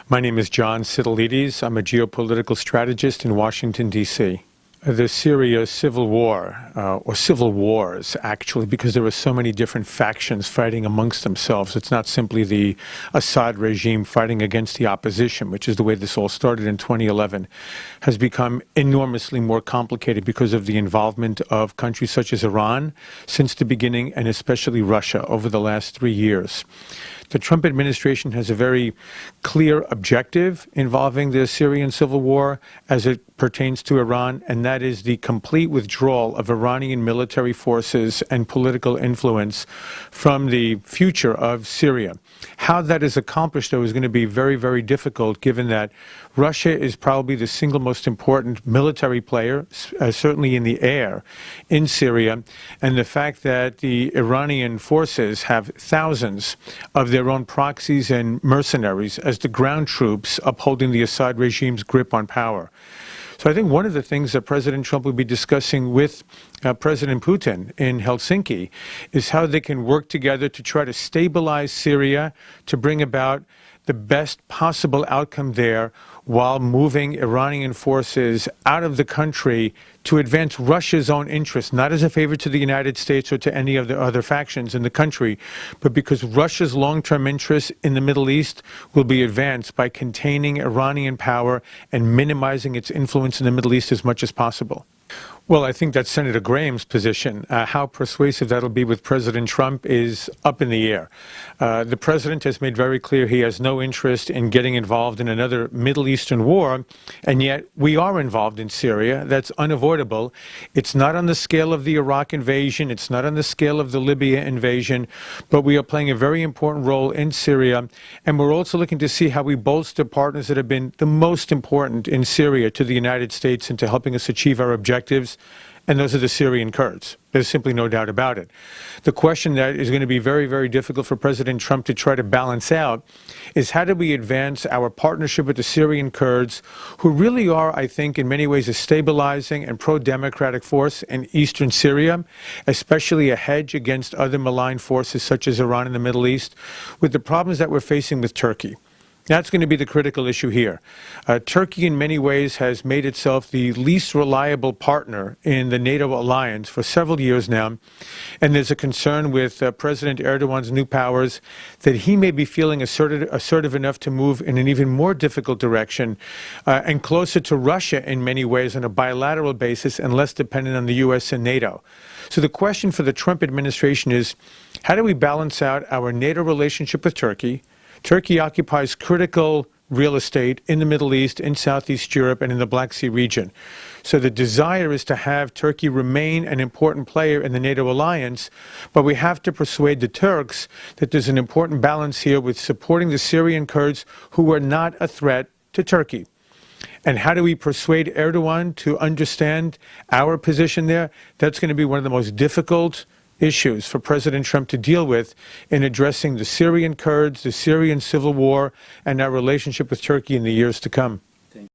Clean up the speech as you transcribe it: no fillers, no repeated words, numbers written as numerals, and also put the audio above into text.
My name is John Sitilides. I'm a geopolitical strategist in Washington, D.C. The Syria civil war, or civil wars, actually, because there are so many different factions fighting amongst themselves. It's not simply the Assad regime fighting against the opposition, which is the way this all started in 2011, has become enormously more complicated because of the involvement of countries such as Iran since the beginning, and especially Russia over the last 3 years. The Trump administration has a very clear objective involving the Syrian civil war as it pertains to Iran, and that is the complete withdrawal of Iranian military forces and political influence from the future of Syria. How that is accomplished, though, is going to be very, very difficult, given that Russia is probably the single most important military player, certainly in the air, in Syria, and the fact that the Iranian forces have thousands of their own proxies and mercenaries as the ground troops upholding the Assad regime's grip on power. So I think one of the things that President Trump will be discussing with President Putin in Helsinki is how they can work together to try to stabilize Syria, to bring about the best possible outcome there while moving Iranian forces out of the country to advance Russia's own interests, not as a favor to the United States or to any of the other factions in the country, but because Russia's long-term interests in the Middle East will be advanced by containing Iranian power and minimizing its influence in the Middle East as much as possible. Well, I think that's Senator Graham's position. How persuasive that'll be with President Trump is up in the air. The president has made very clear he has no interest in getting involved in another Middle Eastern war, and yet we are involved in Syria. That's unavoidable. It's not on the scale of the Iraq invasion. It's not on the scale of the Libya invasion, but we are playing a very important role in Syria, and we're also looking to see how we bolster partners that have been the most important in Syria to the United States and to helping us achieve our objectives. And those are the Syrian Kurds. There's simply no doubt about it. The question that is going to be very, very difficult for President Trump to try to balance out is how do we advance our partnership with the Syrian Kurds, who really are, I think, in many ways a stabilizing and pro-democratic force in eastern Syria, especially a hedge against other malign forces such as Iran in the Middle East, with the problems that we're facing with Turkey. That's going to be the critical issue here. Turkey, in many ways, has made itself the least reliable partner in the NATO alliance for several years now. And there's a concern with President Erdogan's new powers that he may be feeling assertive enough to move in an even more difficult direction and closer to Russia in many ways on a bilateral basis and less dependent on the U.S. and NATO. So the question for the Trump administration is, how do we balance out our NATO relationship with Turkey? Turkey occupies critical real estate in the Middle East, in Southeast Europe, and in the Black Sea region. So the desire is to have Turkey remain an important player in the NATO alliance, but we have to persuade the Turks that there's an important balance here with supporting the Syrian Kurds, who are not a threat to Turkey. And how do we persuade Erdogan to understand our position there? That's going to be one of the most difficult issues for President Trump to deal with in addressing the Syrian Kurds, the Syrian civil war, and our relationship with Turkey in the years to come.